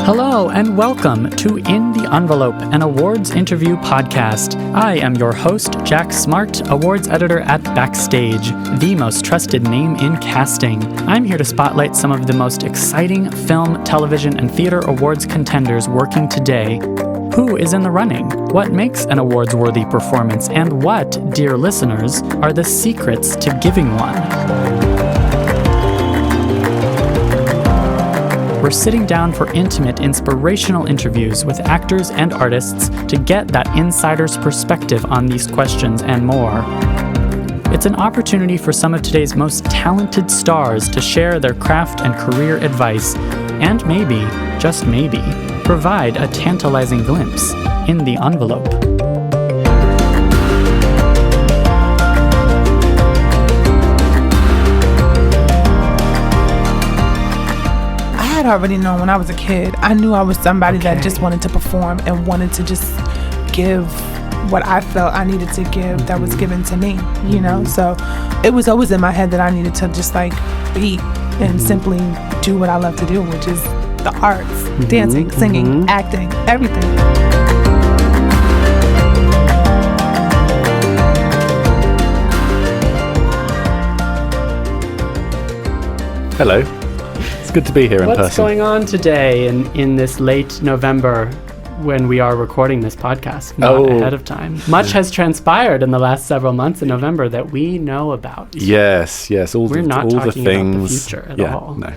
Hello and welcome to In the Envelope, an awards interview podcast. I am your host, Jack Smart, awards editor at Backstage, the most trusted name in casting. I'm here to spotlight some of the most exciting film, television, and theater awards contenders working today. Who is in the running? What makes an awards-worthy performance? And what, dear listeners, are the secrets to giving one? We're sitting down for intimate, inspirational interviews with actors and artists to get that insider's perspective on these questions and more. It's an opportunity for some of today's most talented stars to share their craft and career advice, and maybe, just maybe, provide a tantalizing glimpse in the envelope. I had already known when I was a kid. I knew I was somebody that just wanted to perform and wanted to just give what I felt I needed to give that was given to me, you know? So it was always in my head that I needed to just like be and simply do what I love to do, which is the arts, dancing, singing, acting, everything. Hello. It's good to be here in person. What's going on today in this late November when we are recording this podcast, not ahead of time? Much has transpired in the last several months in November that we know about. Yes. We're not talking about the future at all. No.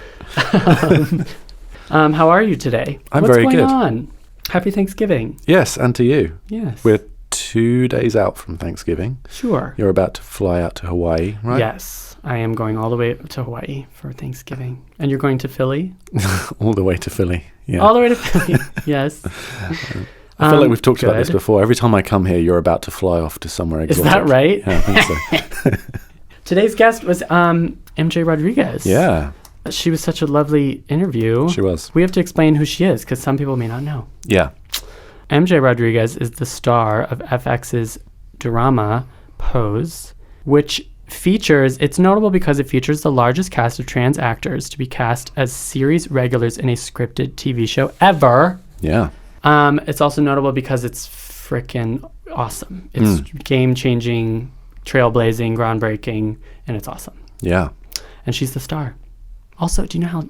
How are you today? I'm very good. What's going on? Happy Thanksgiving. Yes, and to you. Yes. We're 2 days out from Thanksgiving. Sure. You're about to fly out to Hawaii, right? Yes. I am going all the way to Hawaii for Thanksgiving. And you're going to Philly? All the way to Philly, yeah. All the way to Philly, yes. I feel like we've talked about this before. Every time I come here, you're about to fly off to somewhere exotic. Is that right? Yeah, I think so. Today's guest was MJ Rodriguez. Yeah. She was such a lovely interview. She was. We have to explain who she is because some people may not know. Yeah. MJ Rodriguez is the star of FX's drama Pose, which it's notable because it features the largest cast of trans actors to be cast as series regulars in a scripted TV show ever. Yeah. It's also notable because it's freaking awesome. It's game-changing, trailblazing, groundbreaking, and it's awesome. Yeah. And she's the star. Also, do you know how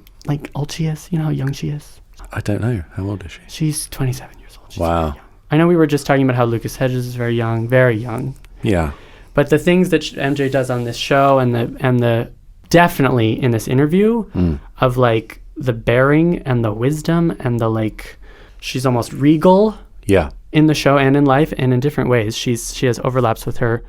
old she is? You know how young she is? I don't know. How old is she? She's 27 years old. She's wow. Very young. I know we were just talking about how Lucas Hedges is very young, very young. Yeah. But the things that MJ does on this show and the definitely in this interview of the bearing and the wisdom and the she's almost regal. Yeah. In the show and in life and in different ways. She has overlaps with her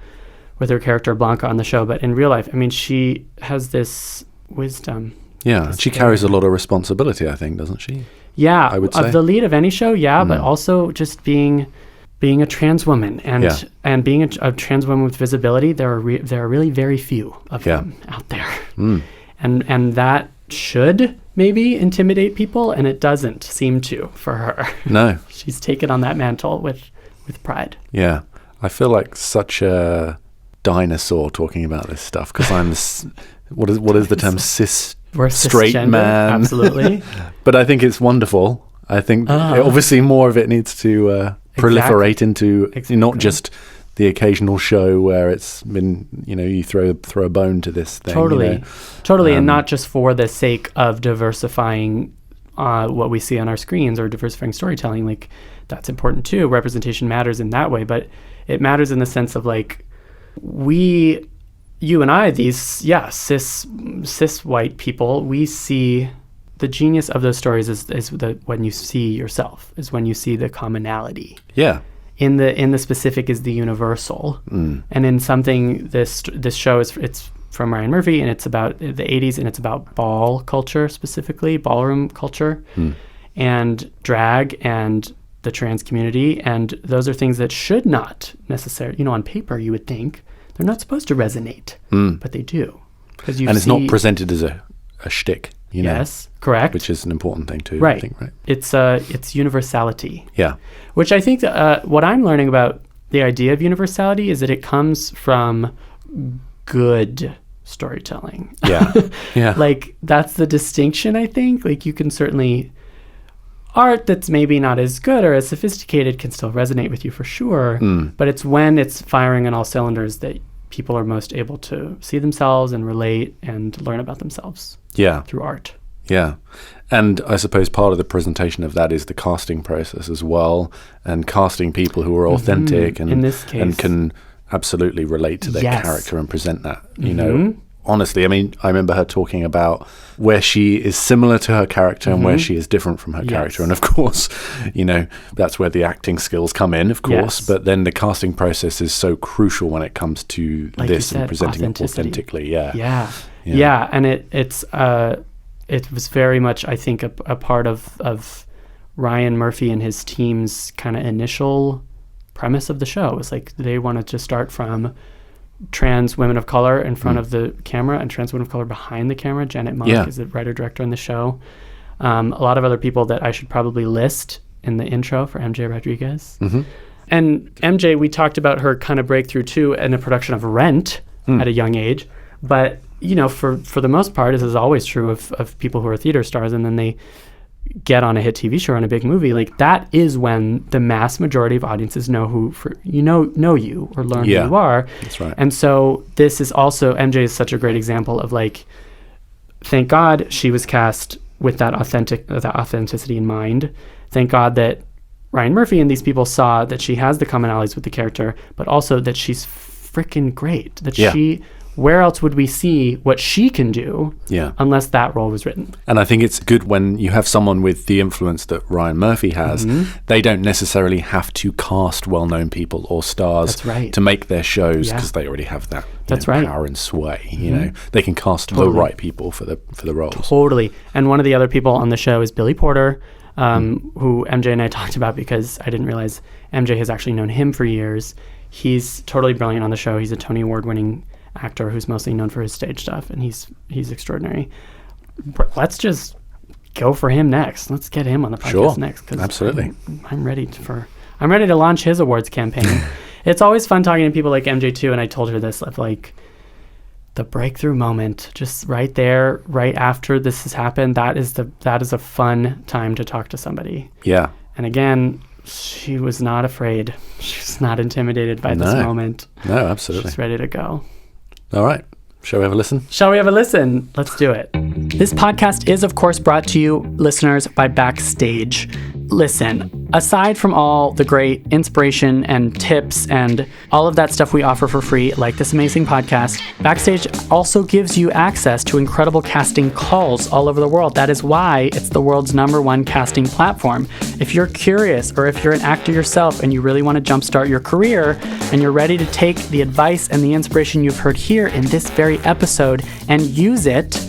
character Blanca on the show, but in real life, I mean, she has this wisdom. Yeah, she carries a lot of responsibility, I think, doesn't she? Yeah, I would say. Of the lead of any show, yeah, but also just being a trans woman and being a trans woman with visibility. There are really very few of them out there, and that should maybe intimidate people, and it doesn't seem to for her. No, she's taken on that mantle with pride. Yeah, I feel like such a dinosaur talking about this stuff because I'm what is the term straight man? Absolutely. But I think it's wonderful. I think obviously more of it needs to proliferate into not just the occasional show where it's been, you throw a bone to this thing. Totally, and not just for the sake of diversifying what we see on our screens or diversifying storytelling. That's important too. Representation matters in that way, but it matters in the sense of you and I, these cis white people, we see the genius of those stories is when you see yourself, is when you see the commonality. Yeah. In the specific is the universal. And in something, this show it's from Ryan Murphy, and it's about the 80s, and it's about ball culture, specifically ballroom culture, and drag and the trans community, and those are things that should not necessarily, on paper you would think they're not supposed to resonate, but they do. And it's not presented as a shtick. Yes, correct. Which is an important thing too, right. I think, right? It's universality. Yeah. Which I think what I'm learning about the idea of universality is that it comes from good storytelling. Yeah. Yeah. That's the distinction, I think. You can certainly art that's maybe not as good or as sophisticated can still resonate with you for sure. But it's when it's firing on all cylinders that people are most able to see themselves and relate and learn about themselves through art. Yeah. And I suppose part of the presentation of that is the casting process as well, and casting people who are authentic and, in this case, and can absolutely relate to their character and present that, you know. Honestly, I mean, I remember her talking about where she is similar to her character and where she is different from her character. And of course, you know, that's where the acting skills come in, of course. But then the casting process is so crucial when it comes to like this and presenting it authentically. Yeah. And it was very much, I think, a part of Ryan Murphy and his team's kind of initial premise of the show. It was like they wanted to start from trans women of color in front of the camera and trans women of color behind the camera. Janet Mock is the writer-director on the show. A lot of other people that I should probably list in the intro for MJ Rodriguez. And MJ, we talked about her kind of breakthrough too in the production of Rent at a young age. But, you know, for the most part, this is always true of people who are theater stars and then they get on a hit TV show or on a big movie. Like that is when the mass majority of audiences know know you or learn who you are. That's right. And so this is also, MJ is such a great example of like, thank God she was cast with that authenticity in mind. Thank God that Ryan Murphy and these people saw that she has the commonalities with the character, but also that she's freaking great. That where else would we see what she can do unless that role was written? And I think it's good when you have someone with the influence that Ryan Murphy has, they don't necessarily have to cast well-known people or stars to make their shows because they already have that power and sway. You know, they can cast the right people for the roles. Totally. And one of the other people on the show is Billy Porter, who MJ and I talked about because I didn't realize MJ has actually known him for years. He's totally brilliant on the show. He's a Tony Award-winning actor who's mostly known for his stage stuff, and he's extraordinary. Let's just go for him next. Let's get him on the podcast next. Absolutely. I'm ready to launch his awards campaign. It's always fun talking to people like MJ too, and I told her this of like the breakthrough moment, just right there, right after this has happened. That is a fun time to talk to somebody. Yeah. And again, she was not afraid. She's not intimidated by this moment. No, absolutely. She's ready to go. All right. Shall we have a listen? Shall we have a listen? Let's do it. This podcast is, of course, brought to you, listeners, by Backstage. Listen, aside from all the great inspiration and tips and all of that stuff we offer for free, like this amazing podcast, Backstage also gives you access to incredible casting calls all over the world. That is why it's the world's #1 casting platform. If you're curious or if you're an actor yourself and you really want to jumpstart your career and you're ready to take the advice and the inspiration you've heard here in this very episode and use it,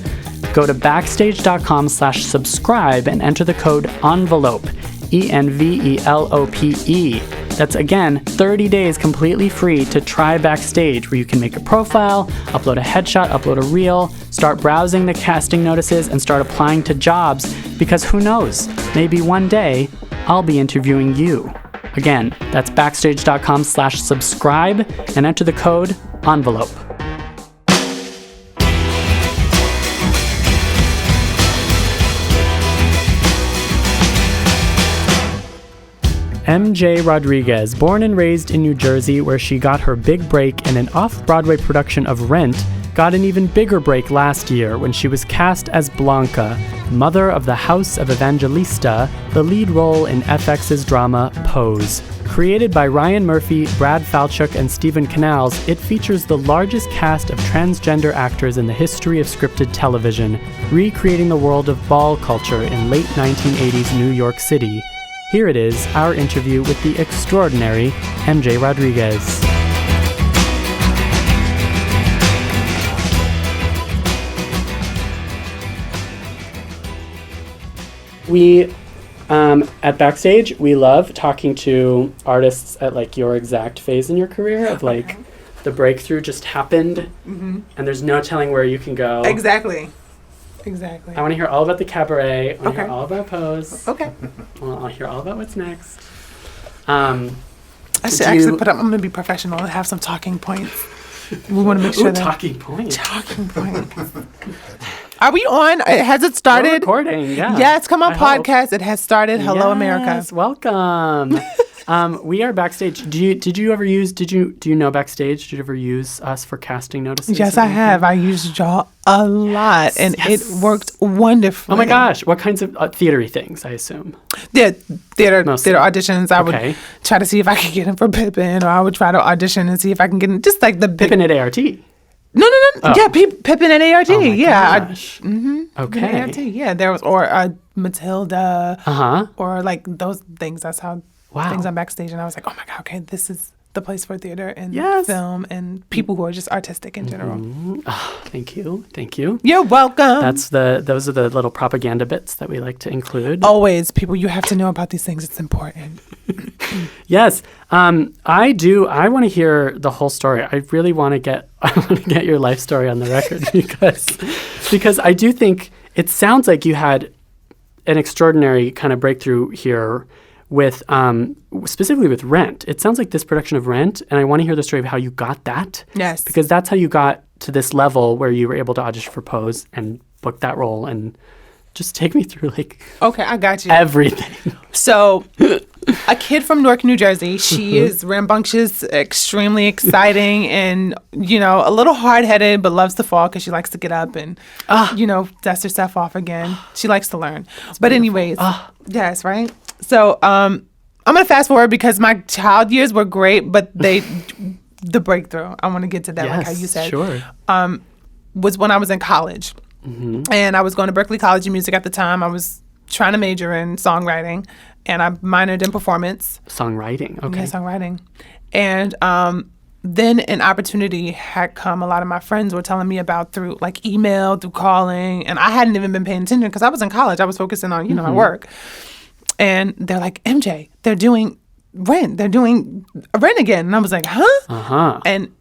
go to backstage.com/subscribe and enter the code ENVELOPE, ENVELOPE. That's again 30 days completely free to try Backstage, where you can make a profile, upload a headshot, upload a reel, start browsing the casting notices, and start applying to jobs, because who knows, maybe one day I'll be interviewing you. Again, that's backstage.com/subscribe and enter the code ENVELOPE. MJ Rodriguez, born and raised in New Jersey, where she got her big break in an off-Broadway production of Rent, got an even bigger break last year when she was cast as Blanca, mother of the House of Evangelista, the lead role in FX's drama Pose. Created by Ryan Murphy, Brad Falchuk, and Steven Canals, it features the largest cast of transgender actors in the history of scripted television, recreating the world of ball culture in late 1980s New York City. Here it is, our interview with the extraordinary MJ Rodriguez. We, at Backstage, we love talking to artists at like your exact phase in your career of like the breakthrough just happened and there's no telling where you can go. Exactly. I want to hear all about the cabaret. I want to hear all about Pose. Okay. I'll hear all about what's next. I should actually I'm going to be professional and have some talking points. We want to make sure that... Talking points. Talking points. Are we on? Has it started? We're recording, yeah. Yes, come on, I podcast. hope. It has started. Hello, America. Yes, welcome. We are Backstage. Do you know Backstage? Did you ever use us for casting notices? Yes, I have. I used y'all a lot, and it worked wonderfully. Oh my gosh. What kinds of theatery things, I assume? Yeah, theater auditions. I would try to see if I could get in for Pippin, or I would try to audition and see if I can get in. Just like the big... Pippin at ART? No. Oh. Yeah, Pippin at ART. Oh my yeah. gosh. Okay. ART, yeah, there was, or Matilda. Or like those things. That's how things on Backstage. And I was like, oh my God, okay, this is the place for theater and film and people who are just artistic in general. Oh, thank you. You're welcome. Those are the little propaganda bits that we like to include. Always, people, you have to know about these things. It's important. Yes, I do. I want to hear the whole story. I really want to get your life story on the record because I do think it sounds like you had an extraordinary kind of breakthrough here with specifically with Rent. It sounds like this production of Rent, and I want to hear the story of how you got that. Yes. Because that's how you got to this level where you were able to audition for Pose and book that role, and just take me through okay, I got you. Everything. So, a kid from Newark, New Jersey. She is rambunctious, extremely exciting, and, a little hard-headed, but loves to fall because she likes to get up and, dust herself off again. She likes to learn. But anyways, yes, right? So, I'm going to fast forward because my child years were great, but the breakthrough, I want to get to that, like how you said, sure. Was when I was in college. And I was going to Berklee College of Music at the time. I was trying to major in songwriting, and I minored in performance. Songwriting, okay. Yeah, songwriting. And then an opportunity had come. A lot of my friends were telling me about through email, through calling, and I hadn't even been paying attention because I was in college. I was focusing on, my work. And they're like, MJ, they're doing Rent. They're doing Rent again. And I was like, huh? And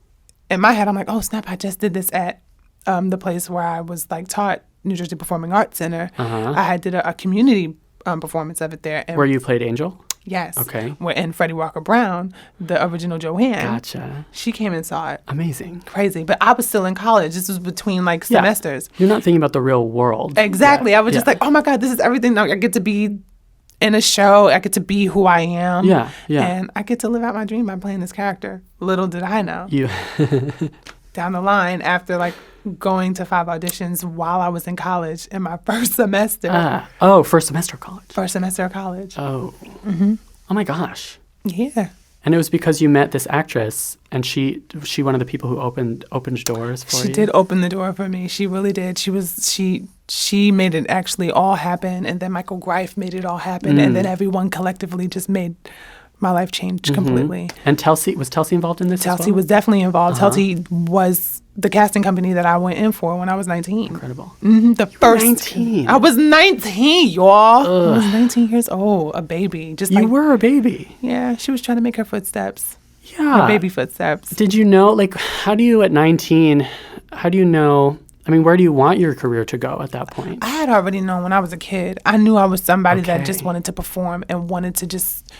in my head, I'm like, oh, snap, I just did this at the place where I was taught, New Jersey Performing Arts Center. I did a community performance of it there. And where you played Angel? Yes. Okay. And Freddie Walker Brown, the original Joanne. Gotcha. She came and saw it. Amazing. Crazy. But I was still in college. This was between semesters. You're not thinking about the real world. Exactly. I was just oh my God, this is everything. I get to be in a show. I get to be who I am. Yeah. And I get to live out my dream by playing this character. Little did I know. Down the line, after going to 5 auditions while I was in college in my first semester. First semester of college. First semester of college. Oh. Oh my gosh. Yeah. And it was because you met this actress, and she one of the people who opened doors for you? She did open the door for me. She really did. She made it actually all happen, and then Michael Greif made it all happen, and then everyone collectively just made my life change completely. And was Telsey involved in this as well? Telsey was definitely involved. Telsey was the casting company that I went in for when I was 19. Incredible. The first 19. I was 19, y'all. I was 19 years old, a baby. You were a baby. Yeah, she was trying to make her footsteps. Yeah. Her baby footsteps. Did you know, how do you at 19, where do you want your career to go at that point? I had already known when I was a kid. I knew I was somebody that just wanted to perform and wanted to just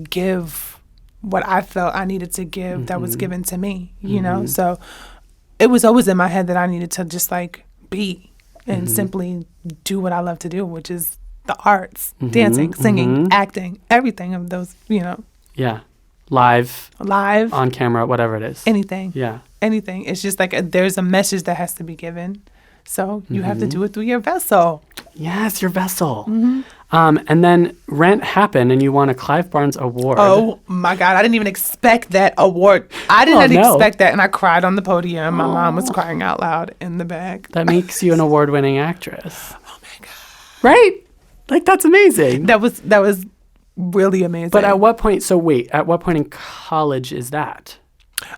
give what I felt I needed to give that was given to me, So it was always in my head that I needed to just be and simply do what I love to do, which is the arts, dancing, singing, acting, everything of those, Yeah. Live, on camera, whatever it is. Anything. Yeah. Anything. It's just there's a message that has to be given. So you have to do it through your vessel. Yes, your vessel. And then Rent happened, and you won a Clive Barnes Award. Oh, my God. I didn't even expect that award. I didn't expect that, and I cried on the podium. My mom was crying out loud in the back. That makes you an award-winning actress. Oh, my God. Right? That's amazing. That was really amazing. But at what point in college is that?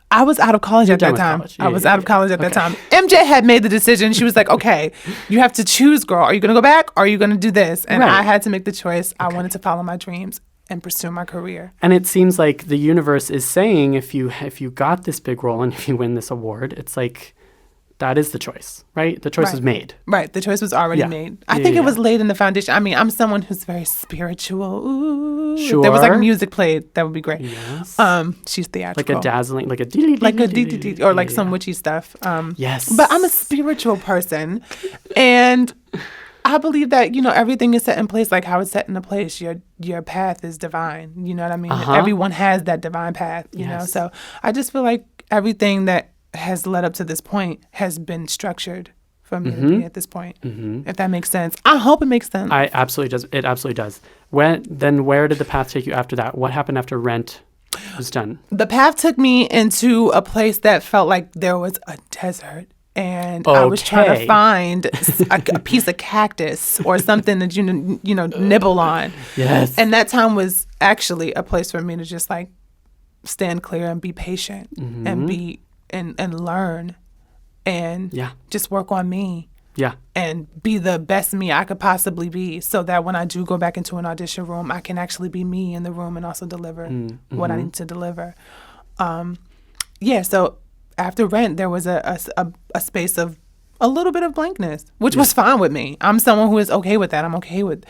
I was out of college at that time. I was out of college at that time. MJ had made the decision. She was like, okay, you have to choose, girl. Are you going to go back or are you going to do this? And I had to make the choice. I wanted to follow my dreams and pursue my career. And it seems like the universe is saying if you got this big role and if you win this award, it's that is the choice, right? The choice was made. Right. The choice was already made. I think it was laid in the foundation. I mean, I'm someone who's very spiritual. Ooh. Sure. If there was like music played, that would be great. Yes. She's theatrical. Like a dazzling, like a or like some witchy stuff. Yes. But I'm a spiritual person, and I believe that, everything is set in place like how it's set in a place. Your path is divine. You know what I mean? Everyone has that divine path, you know? So I just feel like everything that has led up to this point has been structured for me to be at this point, if that makes sense. I hope it makes sense. It absolutely does. Then where did the path take you after that? What happened after Rent was done? The path took me into a place that felt like there was a desert. And I was trying to find a piece of cactus or something that nibble on. Yes. And that time was actually a place for me to just like stand clear and be patient and be and learn and just work on me. Yeah. And be the best me I could possibly be, so that when I do go back into an audition room, I can actually be me in the room and also deliver what I need to deliver. So after Rent, there was a space of a little bit of blankness, which was fine with me. I'm someone who is okay with that. I'm okay with.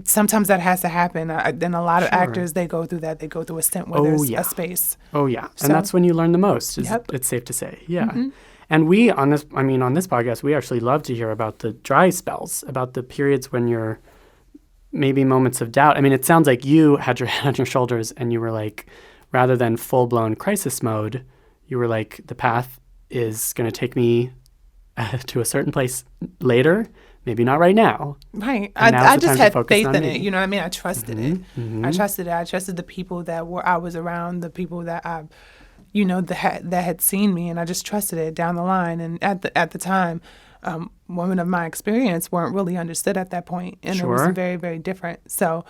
Sometimes that has to happen. And a lot of actors, they go through that. They go through a stint where there's a space. Oh, yeah. And that's when you learn the most, it's safe to say. Yeah. And we, on this podcast, we actually love to hear about the dry spells, about the periods when you're maybe moments of doubt. I mean, it sounds like you had your head on your shoulders and you were like, rather than full-blown crisis mode, you were like, the path is going to take me to a certain place later. Maybe not right now. Right. I just had faith in it. You know what I mean? I trusted it. I trusted it. I trusted the people that I was around, the people that that had seen me, and I just trusted it down the line. And at the time, women of my experience weren't really understood at that point, and it was very, very different. So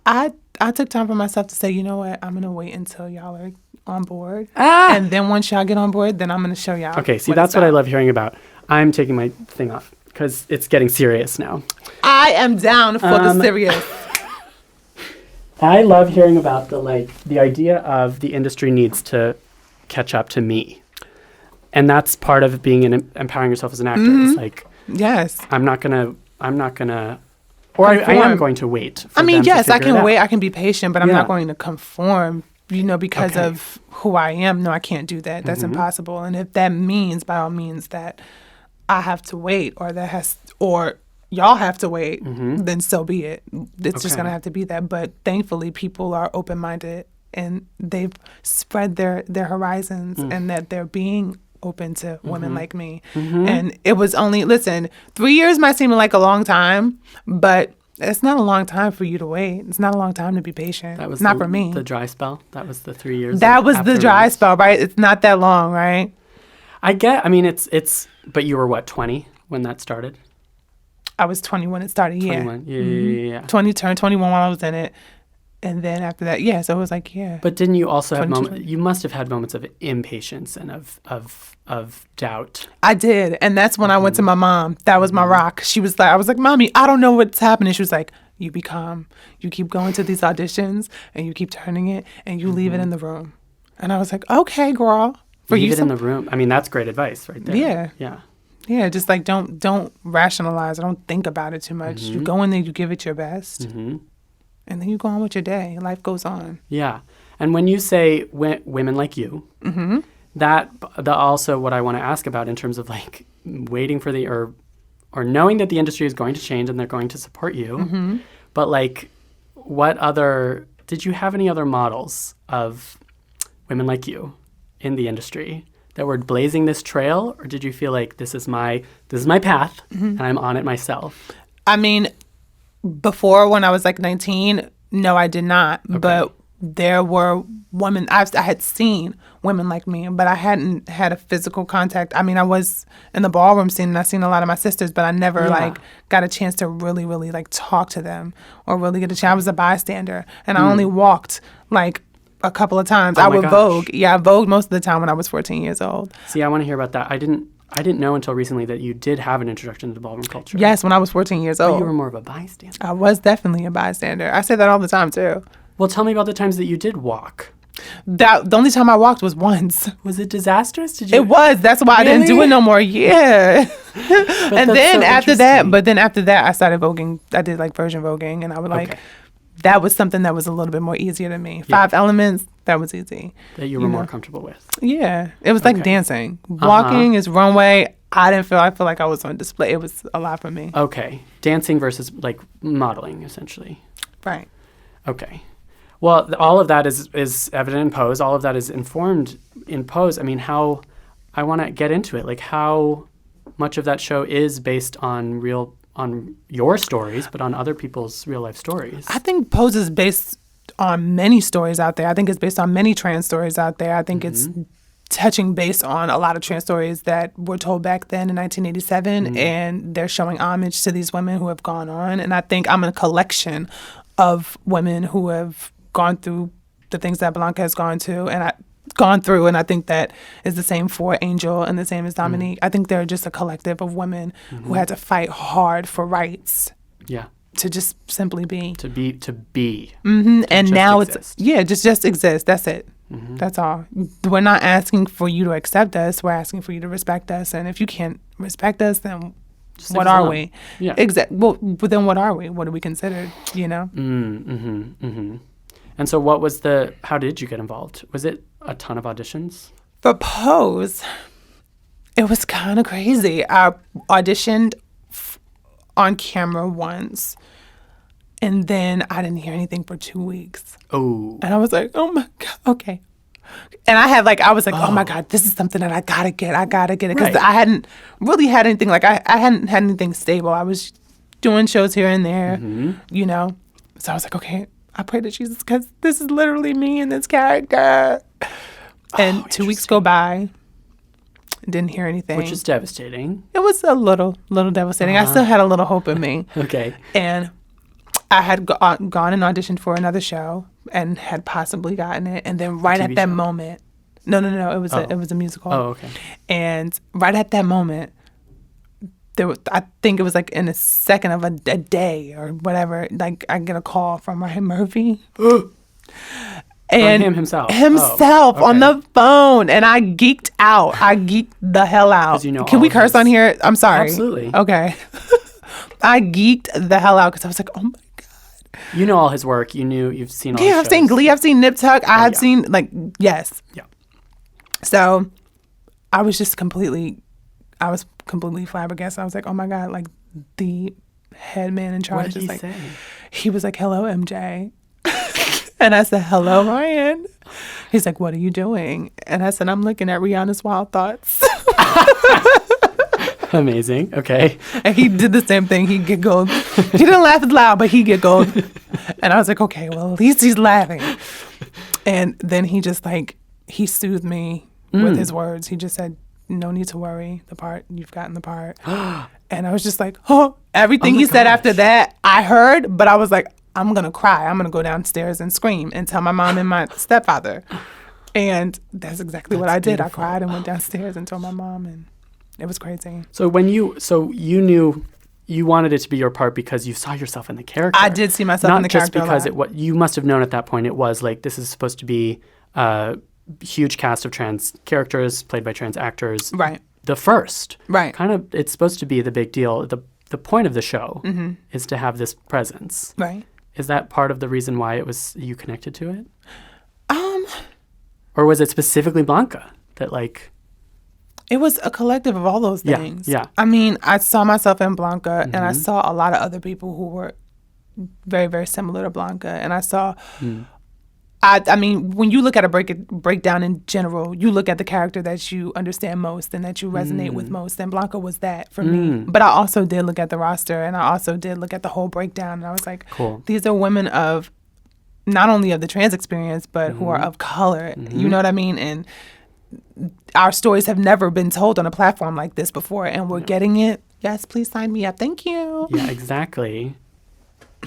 I took time for myself to say, you know what, I'm gonna wait until y'all are on board, and then once y'all get on board, then I'm gonna show y'all. Okay, see, that's what I love hearing about. I'm taking my thing off because it's getting serious now. I am down for the serious. I love hearing about the idea of the industry needs to catch up to me, and that's part of being empowering yourself as an actor. It's like, I'm not gonna, or I am going to wait. I mean, yes, I can wait. I can be patient, but I'm not going to conform. Because of who I am. No, I can't do that. That's impossible. And if that means, by all means, that I have to wait, or y'all have to wait, then so be it. It's just gonna have to be that. But thankfully, people are open-minded and they've spread their horizons, and that they're being open to women like me. And it was only 3 years might seem like a long time, but it's not a long time for you to wait. It's not a long time to be patient. That was not for me. The dry spell. That was the 3 years. That was the dry spell, right? It's not that long, right? I mean, it's. But you were what, 20 when that started? I was 20 when it started. 21. Yeah. 20 turned 21 while I was in it, and then after that, so it was like, But didn't you also have moments? You must have had moments of impatience and of doubt. I did, and that's when I went to my mom. That was my rock. She was like, I was like, Mommy, I don't know what's happening. She was like, you be calm. You keep going to these auditions, and you keep turning it, and you leave it in the room. And I was like, okay, girl. Leave it in the room. I mean, that's great advice right there. Yeah, just like don't rationalize. Don't think about it too much. You go in there, you give it your best, and then you go on with your day. Life goes on. Yeah, and when you say women like you, that also what I want to ask about in terms of like waiting for or knowing that the industry is going to change and they're going to support you, but like did you have any other models of women like you in the industry that were blazing this trail, or did you feel like this is my path and I'm on it myself? I mean, before, when I was like 19, no, I did not. Okay. But there were women, I had seen women like me, but I hadn't had a physical contact. I mean, I was in the ballroom scene and I seen a lot of my sisters, but I never got a chance to really, really like talk to them or really get a chance. I was a bystander, and I only walked like a couple of times. I would Vogue. Yeah, I Vogued most of the time when I was 14 years old. See, I want to hear about that. I didn't know until recently that you did have an introduction to the ballroom culture. Yes, when I was 14 years old. But you were more of a bystander. I was definitely a bystander. I say that all the time too. Well, tell me about the times that you did walk. The only time I walked was once. Was it disastrous? Did you? It was. That's why I didn't do it no more. Yeah. And then after that, I started voguing. I did like version voguing, and I would like. Okay. That was something that was a little bit more easier to me. 5 elements, that was easy. That you were more comfortable with. Yeah. It was like dancing. Walking is runway. I feel like I was on display. It was a lot for me. Okay. Dancing versus like modeling, essentially. Right. Okay. Well, all of that is evident in Pose. All of that is informed in Pose. I mean, I want to get into it. Like, how much of that show is based on your stories, but on other people's real life stories? I think Pose is based on many stories out there. I think it's based on many trans stories out there. I think it's touching base on a lot of trans stories that were told back then in 1987, and they're showing homage to these women who have gone on. And I think I'm a collection of women who have gone through the things that Blanca has gone through, and I think that is the same for Angel and the same as Dominique. I think they're just a collective of women who had to fight hard for rights. Yeah. To just simply be. To be. And now exist. Just exist. That's it. That's all. We're not asking for you to accept us. We're asking for you to respect us. And if you can't respect us, then just what are we? Yeah. Exactly. Well, but then what are we? What are we considered? You know? And so how did you get involved? Was it a ton of auditions? For Pose, it was kind of crazy. I auditioned on camera once, and then I didn't hear anything for 2 weeks. Oh. And I was like, oh my God, okay. And I was like, oh my God, this is something that I gotta get it. Because I hadn't really had anything, like I hadn't had anything stable. I was doing shows here and there, you know. So I was like, okay, I pray to Jesus because this is literally me in this character. And 2 weeks go by, didn't hear anything. Which is devastating. It was a little devastating. I still had a little hope in me. Okay. And I had gone and auditioned for another show and had possibly gotten it. And then right at that moment, no, it was a musical. Oh, okay. And right at that moment, I think it was like in a second of a day or whatever, like I get a call from Ryan Murphy. And himself on the phone, and I geeked out. I geeked the hell out. Can we curse on here? I'm sorry. Absolutely. Okay. I geeked the hell out because I was like, oh my God. You know all his work. You've seen all his shows. I've seen Glee. I've seen Nip Tuck. I have seen yes. Yeah. So I was completely flabbergasted. I was like, oh my God, like the head man in charge. What did he say? He was like, hello, MJ. And I said, hello, Ryan. He's like, what are you doing? And I said, I'm looking at Rihanna's Wild Thoughts. Amazing. Okay. And he did the same thing. He giggled. He didn't laugh as loud, but he giggled. And I was like, okay, well, at least he's laughing. And then he just he soothed me with his words. He just said, no need to worry. You've gotten the part. And I was just like, oh, everything he said after that, I heard, but I was like, I'm going to cry. I'm going to go downstairs and scream and tell my mom and my stepfather. And that's exactly what I did. Beautiful. I cried and went downstairs and told my mom, and it was crazy. So you knew you wanted it to be your part because you saw yourself in the character. I did see myself in the character. Not just because you must have known at that point it was like, this is supposed to be a huge cast of trans characters played by trans actors. Right. The first. Right. Kind of, it's supposed to be the big deal. The point of the show is to have this presence. Right. Is that part of the reason why you connected to it? Or was it specifically Blanca that It was a collective of all those things. Yeah. I mean, I saw myself in Blanca, and I saw a lot of other people who were very, very similar to Blanca. And I saw, I mean, when you look at a breakdown in general, you look at the character that you understand most and that you resonate with most. And Blanca was that for me. But I also did look at the roster, and I also did look at the whole breakdown. And I was like, cool. These are women of not only of the trans experience, but who are of color. You know what I mean? And our stories have never been told on a platform like this before, and we're getting it. Yes, please sign me up. Thank you. Yeah, exactly.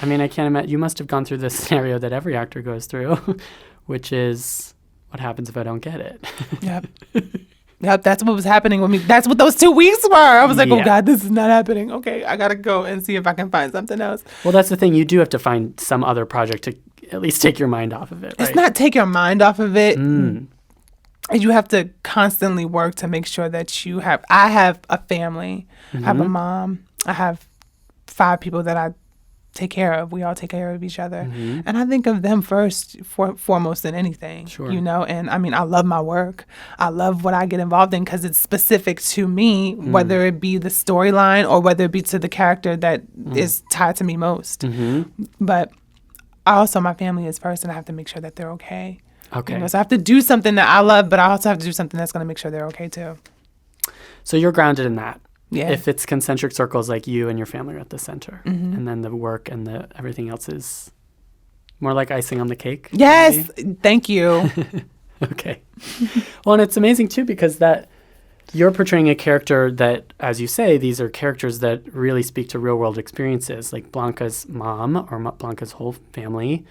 I mean, I can't imagine. You must have gone through this scenario that every actor goes through, which is, what happens if I don't get it? Yep, that's what was happening with me. That's what those 2 weeks were. I was like, oh, God, this is not happening. Okay, I got to go and see if I can find something else. Well, that's the thing. You do have to find some other project to at least take your mind off of it, right? It's not take your mind off of it. You have to constantly work to make sure that I have a family. I have a mom. I have 5 people that I take care of. We all take care of each other. And I think of them foremost than anything, you know? And I mean, I love my work. I love what I get involved in because it's specific to me, whether it be the storyline or whether it be to the character that is tied to me most. But also my family is first, and I have to make sure that they're okay. Okay. You know, so I have to do something that I love, but I also have to do something that's going to make sure they're okay too. So you're grounded in that. Yeah. If it's concentric circles, like you and your family are at the center, and then the work and everything else is more like icing on the cake. Yes. Maybe? Thank you. Okay. Well, and it's amazing too, because that you're portraying a character that, as you say, these are characters that really speak to real world experiences. Like Blanca's mom or Blanca's whole family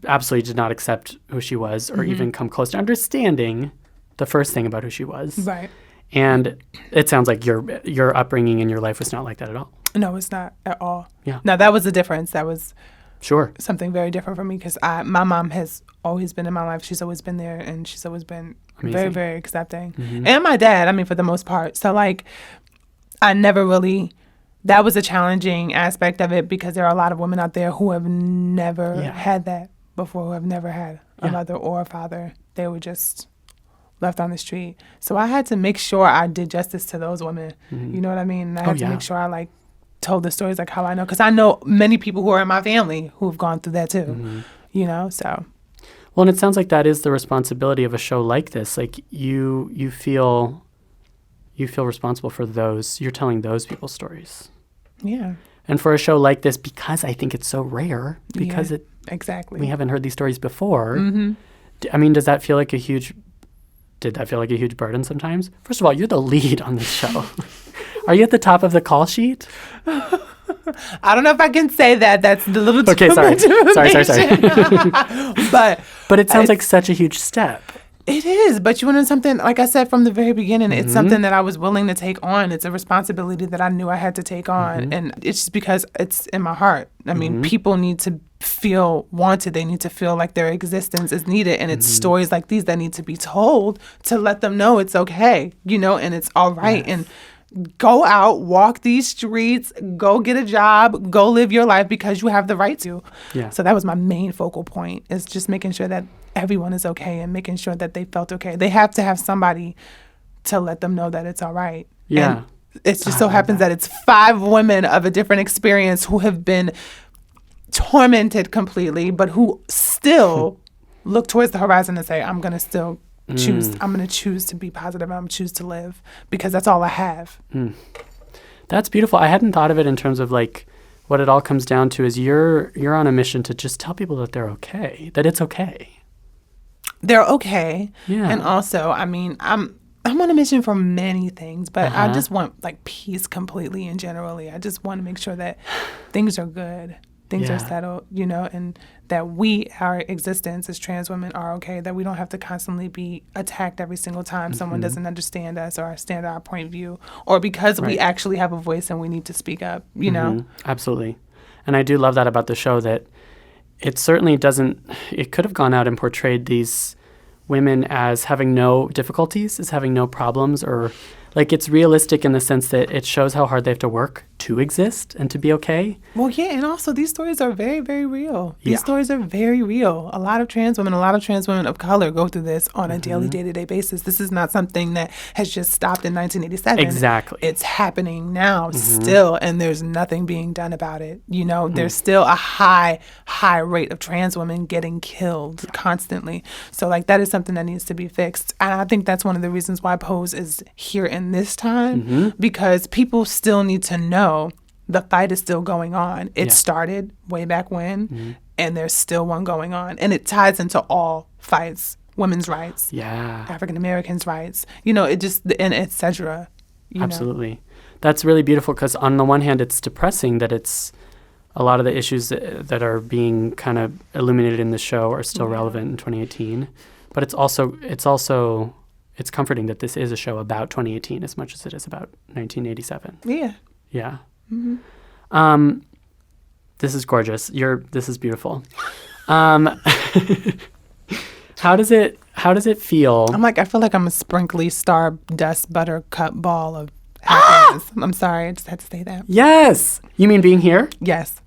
absolutely did not accept who she was or even come close to understanding the first thing about who she was. Right. And it sounds like your upbringing in your life was not like that at all. No, it's not at all. Yeah. Now, that was the difference. That was sure something very different for me because my mom has always been in my life. She's always been there, and she's always been very, very accepting. And my dad, I mean, for the most part. So, like, I never really... That was a challenging aspect of it because there are a lot of women out there who have never had that before, who have never had a mother or a father. They were just... left on the street. So I had to make sure I did justice to those women. You know what I mean? And I had to make sure I like told the stories like how I know, because I know many people who are in my family who have gone through that too. You know, so. Well, and it sounds like that is the responsibility of a show like this. Like you feel responsible for those. You're telling those people's stories. Yeah. And for a show like this, because I think it's so rare, because exactly we haven't heard these stories before. I mean, does that feel like did that feel like a huge burden sometimes? First of all, you're the lead on this show. Are you at the top of the call sheet? I don't know if I can say that. That's a little too okay, sorry. But it sounds like such a huge step. It is, but you know something, like I said from the very beginning, it's something that I was willing to take on. It's a responsibility that I knew I had to take on. And it's just because it's in my heart. I mean, people need to feel wanted. They need to feel like their existence is needed. And it's stories like these that need to be told to let them know it's okay, you know, and it's all right. Yes. And go out, walk these streets, go get a job, go live your life because you have the right to. Yeah. So that was my main focal point, is just making sure that everyone is okay and making sure that they felt okay. They have to have somebody to let them know that it's all right. Yeah. And it just so happens that it's 5 women of a different experience who have been tormented completely, but who still look towards the horizon and say, I'm going to still choose. I'm going to choose to be positive. I'm going to choose to live because that's all I have. That's beautiful. I hadn't thought of it in terms of like what it all comes down to is you're on a mission to just tell people that they're okay, that it's okay. They're okay. Yeah. And also, I mean, I'm on a mission for many things, but I just want like peace completely and generally. I just want to make sure that things are good. Things are settled, you know, and that our existence as trans women are okay, that we don't have to constantly be attacked every single time someone doesn't understand us or understand our point of view, or because we actually have a voice and we need to speak up, you know? Absolutely. And I do love that about the show, that it certainly it could have gone out and portrayed these women as having no difficulties, as having no problems, or like it's realistic in the sense that it shows how hard they have to work to exist and to be okay. Well, yeah, and also these stories are very, very real. These stories are very real. A lot of trans women of color go through this on a daily, day-to-day basis. This is not something that has just stopped in 1987. Exactly. It's happening now still, and there's nothing being done about it. You know, there's still a high rate of trans women getting killed constantly. So, like, that is something that needs to be fixed. And I think that's one of the reasons why Pose is here in this time, because people still need to know the fight is still going on. It started way back when, and there's still one going on. And it ties into all fights, women's rights, African Americans' rights, you know, it just, and et cetera. Absolutely. That's really beautiful because on the one hand, it's depressing that it's a lot of the issues that are being kind of illuminated in the show are still relevant in 2018. But it's comforting that this is a show about 2018 as much as it is about 1987. Yeah. Yeah. This is gorgeous. This is beautiful. How does it feel? I feel like I'm a sprinkly stardust buttercup ball of happiness. I'm sorry, I just had to say that. Yes. You mean being here? Yes.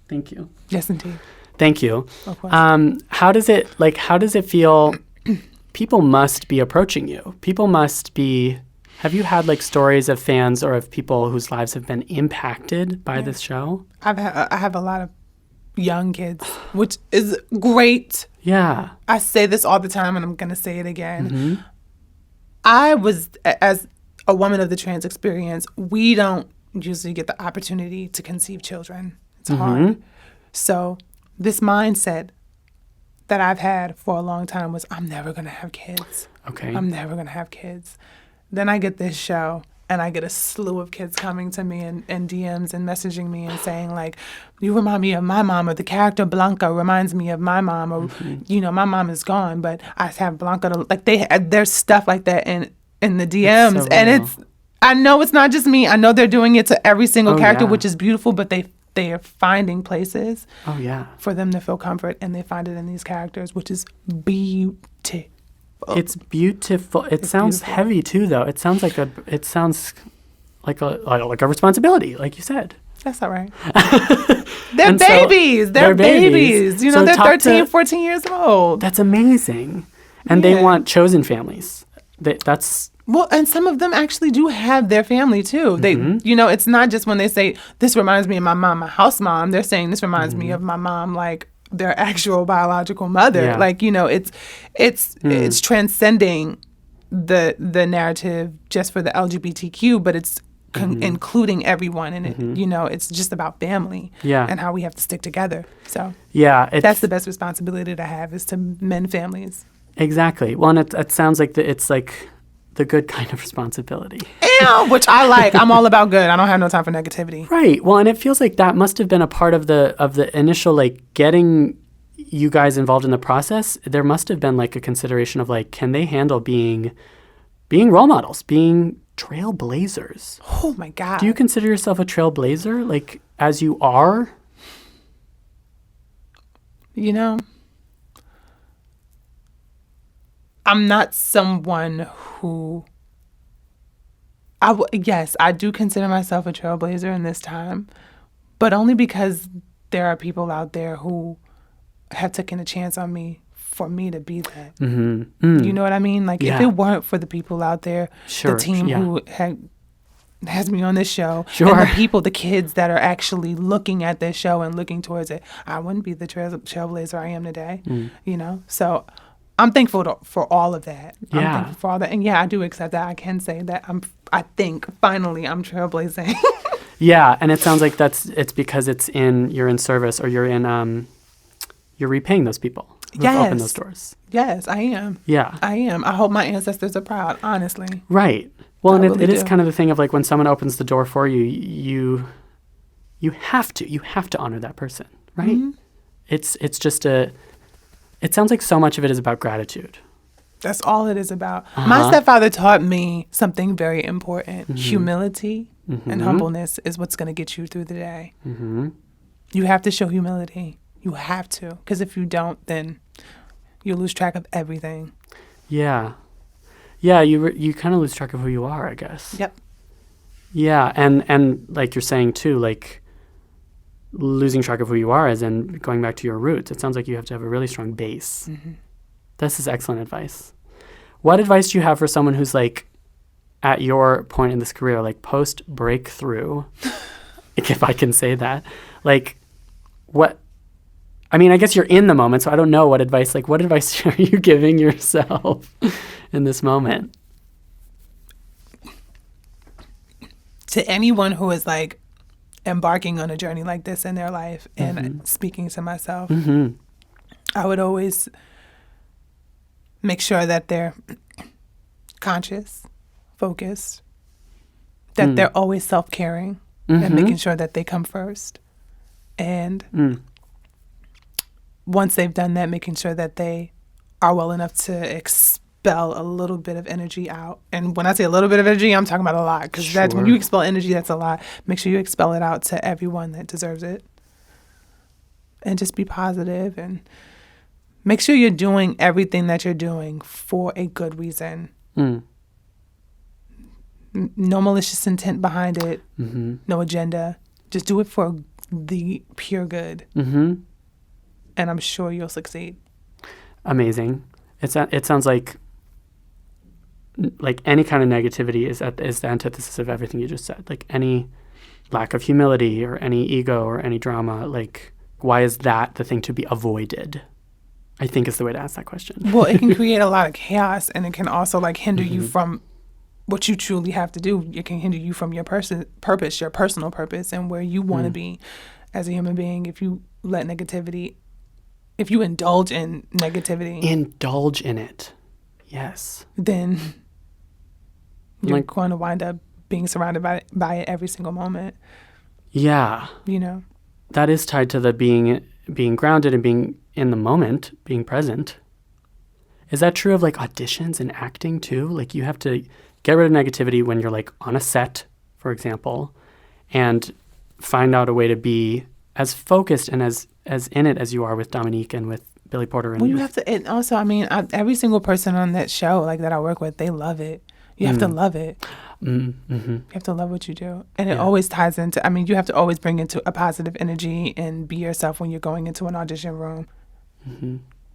Thank you. Yes, indeed. Thank you. Of course. How does it feel? People must be approaching you. People must be. Have you had stories of fans or of people whose lives have been impacted by this show? I have a lot of young kids, which is great. Yeah. I say this all the time, and I'm going to say it again. I was, as a woman of the trans experience, we don't usually get the opportunity to conceive children. It's hard. So this mindset that I've had for a long time was, I'm never going to have kids. Okay. I'm never going to have kids. Then I get this show, and I get a slew of kids coming to me and DMs and messaging me and saying, you remind me of my mom, or the character Blanca reminds me of my mom, or, my mom is gone, but I have Blanca to, there's stuff like that in the DMs. And I know it's not just me. I know they're doing it to every single character, which is beautiful, but they are finding places for them to feel comfort, and they find it in these characters, which is beautiful. It's beautiful. It sounds beautiful. Heavy too, though. It sounds like a responsibility, like you said. That's all right. They're babies. They're babies. They're 13, 14 years old. That's amazing. And they want chosen families. Well, and some of them actually do have their family too. They, it's not just when they say, this reminds me of my mom, my house mom. They're saying this reminds me of my mom, their actual biological mother. Yeah. It's transcending the narrative just for the LGBTQ, but it's including everyone, and it's just about family and how we have to stick together. So that's the best responsibility to have, is to mend families. Exactly. Well, and it sounds like it's the good kind of responsibility. Which I like. I'm all about good. I don't have no time for negativity. Right. Well, and it feels like that must have been a part of the initial getting you guys involved in the process. There must have been a consideration of can they handle being role models, being trailblazers? Oh my God. Do you consider yourself a trailblazer, as you are? I'm not someone who... yes, I do consider myself a trailblazer in this time, but only because there are people out there who have taken a chance on me for me to be that. You know what I mean? If it weren't for the people out there, the team who has me on this show, and the kids that are actually looking at this show and looking towards it, I wouldn't be the trailblazer I am today. So I'm thankful for all of that. Yeah. I'm thankful for all that. And I do accept that. I can say that I think finally I'm trailblazing. Yeah, and it sounds like it's because you're in service, or you're repaying those people who have opened those doors. Yes, I am. Yeah. I am. I hope my ancestors are proud, honestly. Right. Well, and really it is kind of the thing of when someone opens the door for you, you have to honor that person, right? It's just it sounds like so much of it is about gratitude. That's all it is about. My stepfather taught me something very important. Humility and humbleness is what's going to get you through the day. You have to show humility. You have to. Because if you don't, then you lose track of everything. Yeah. Yeah, you kind of lose track of who you are, I guess. Yep. Yeah, and like you're saying too, losing track of who you are, as in going back to your roots. It sounds like you have to have a really strong base. This is excellent advice. What advice do you have for someone who's at your point in this career, post breakthrough, if I can say that? What? I mean, I guess you're in the moment, so I don't know what advice. What advice are you giving yourself in this moment? To anyone who is embarking on a journey like this in their life, and speaking to myself, I would always make sure that they're conscious, focused, that they're always self-caring, and making sure that they come first. And once they've done that, making sure that they are well enough to expel a little bit of energy out. And when I say a little bit of energy, I'm talking about a lot, because that's when you expel energy, that's a lot. Make sure you expel it out to everyone that deserves it. and just be positive and make sure you're doing everything that you're doing for a good reason. No malicious intent behind it. No agenda. Just do it for the pure good. And I'm sure you'll succeed. Amazing. It sounds like any kind of negativity is the antithesis of everything you just said. Like any lack of humility or any ego or any drama, like why is that the thing to be avoided? I think is the way to ask that question. Well, it can create a lot of chaos, and it can also like hinder you from what you truly have to do. It can hinder you from your purpose, your personal purpose, and where you want to be as a human being. If you let negativity, if you indulge in negativity, indulge in it, yes, then you're going to wind up being surrounded by it every single moment. Yeah, you know, that is tied to the being grounded and being in the moment, being present. Is that true of like auditions and acting too? Like you have to get rid of negativity when you're like on a set, for example, and find out a way to be as focused and as in it as you are with Dominique and with Billy Porter. Well, you have to, and also, I mean, every single person on that show, like that I work with, they love it. You have to love it. You have to love what you do. And it always ties into, I mean, you have to always bring into a positive energy and be yourself when you're going into an audition room.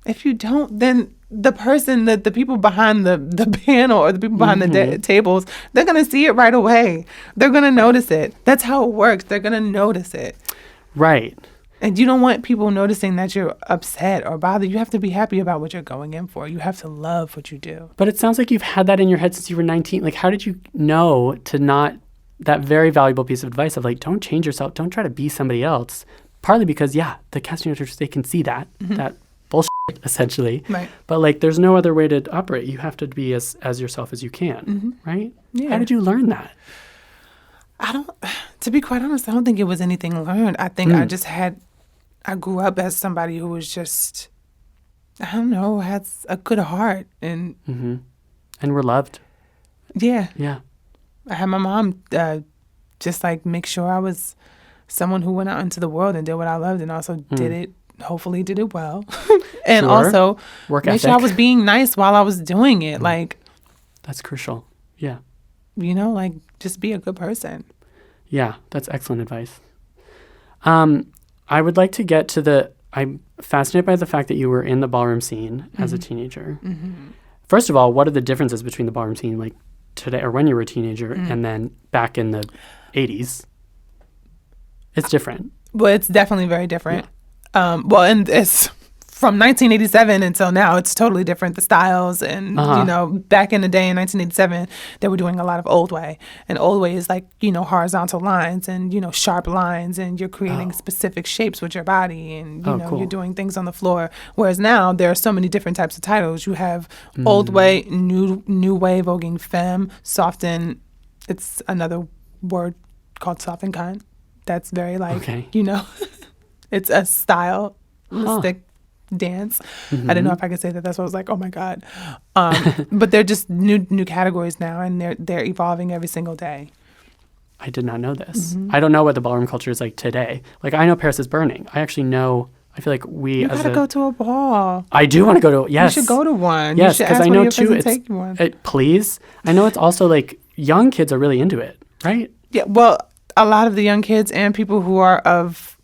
If you don't, then the person, the people behind the panel or the people behind the tables, they're going to see it right away. They're going to notice it. That's how it works. They're going to notice it. Right. And you don't want people noticing that you're upset or bothered. You have to be happy about what you're going in for. You have to love what you do. But it sounds like you've had that in your head since you were 19. Like, how did you know to not, that very valuable piece of advice of like, don't change yourself. Don't try to be somebody else. Partly because, the casting directors, they can see that bullshit, essentially. Right. But like, there's no other way to operate. You have to be as yourself as you can, right? Yeah. How did you learn that? To be quite honest, I don't think it was anything learned. I think I grew up as somebody who was just, I don't know, has a good heart. And we're loved. Yeah. Yeah. I had my mom just like make sure I was someone who went out into the world and did what I loved and also hopefully did it well. And also work make ethic. sure I was being nice while I was doing it. Like, that's crucial. Yeah. You know, like just be a good person. Yeah, that's excellent advice. I would like to get to I'm fascinated by the fact that you were in the ballroom scene as a teenager. First of all, what are the differences between the ballroom scene like today or when you were a teenager and then back in the 80s? It's different. Well, it's definitely very different. And it's from 1987 until now, it's totally different, the styles. And, you know, back in the day in 1987, they were doing a lot of old way. And old way is like, you know, horizontal lines and, you know, sharp lines. And you're creating specific shapes with your body. And, you know, you're doing things on the floor. Whereas now, there are so many different types of titles. You have old way, new way, voguing femme, soften. It's another word called soften kind. That's very like, you know, it's a stylistic dance. I didn't know if I could say that. That's why I was like, oh my God. But they're just new categories now, and they're evolving every single day. I did not know this. I don't know what the ballroom culture is like today. Like, I know Paris is Burning. I actually know, I feel like you gotta go to a ball. I do want to go to, yes. You should go to one. Yes, because I know too, please. I know it's also like young kids are really into it, right? Yeah, well, a lot of the young kids and people who are of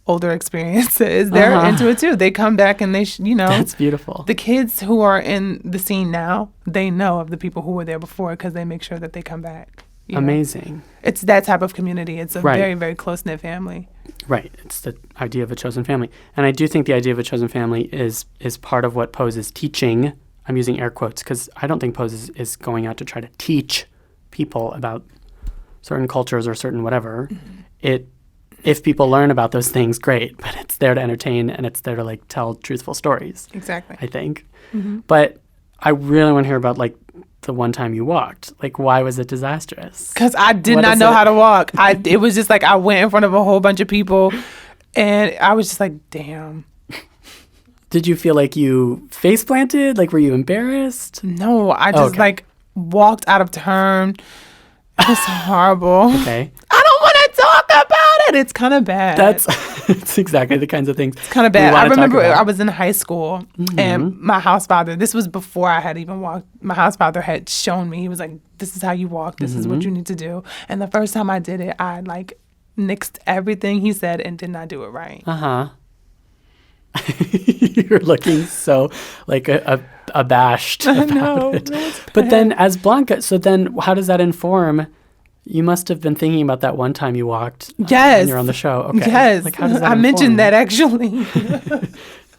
older experiences, they're into it too. They come back and they, you know. That's beautiful. The kids who are in the scene now, they know of the people who were there before because they make sure that they come back. Amazing. Know? It's that type of community. It's a very, very close-knit family. Right. It's the idea of a chosen family. And I do think the idea of a chosen family is part of what Pose is teaching. I'm using air quotes because I don't think Pose is going out to try to teach people about certain cultures or certain whatever. If people learn about those things, great, but it's there to entertain and it's there to like tell truthful stories. Exactly. I think. But I really want to hear about like the one time you walked. Like, why was it disastrous? Because I did not know how to walk. It was just like I went in front of a whole bunch of people and I was just like, damn. Did you feel like you face planted? Like, were you embarrassed? No, I just like walked out of turn. It was horrible. Okay. I don't want to talk about good. It's kind of bad. It's exactly the kinds of things. It's kind of bad. I remember I was in high school and my house father, this was before I had even walked, my house father had shown me, he was like, this is how you walk. This is what you need to do. And the first time I did it, I like nixed everything he said and did not do it right. You're looking so like abashed about it. But then as Blanca, so then how does that inform? You must have been thinking about that one time you walked when you're on the show. Okay. Yes. Like, how does that I mentioned that actually.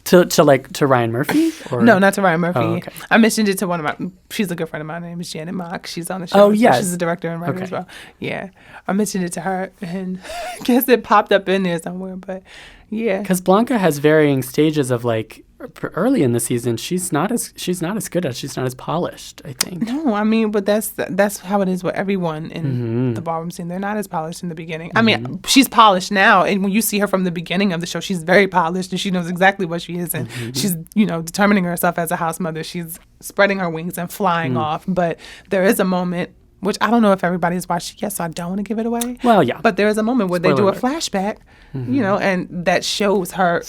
to Ryan Murphy? Or? No, not to Ryan Murphy. Oh, okay. I mentioned it to one of she's a good friend of mine. Her name is Janet Mock. She's on the show. Oh, yes. She's a director and writer as well. Yeah. I mentioned it to her and I guess it popped up in there somewhere, but yeah. Because Blanca has varying stages of like, early in the season, she's not as good as, she's not as polished, I think. No, I mean, but that's how it is with everyone in the ballroom scene. They're not as polished in the beginning. I mean, she's polished now, and when you see her from the beginning of the show, she's very polished, and she knows exactly what she is, and she's, determining herself as a house mother. She's spreading her wings and flying off, but there is a moment, which I don't know if everybody's watched it yet, so I don't want to give it away. Well, yeah. But there is a moment where Spoiler they do a alert. flashback, and that shows her.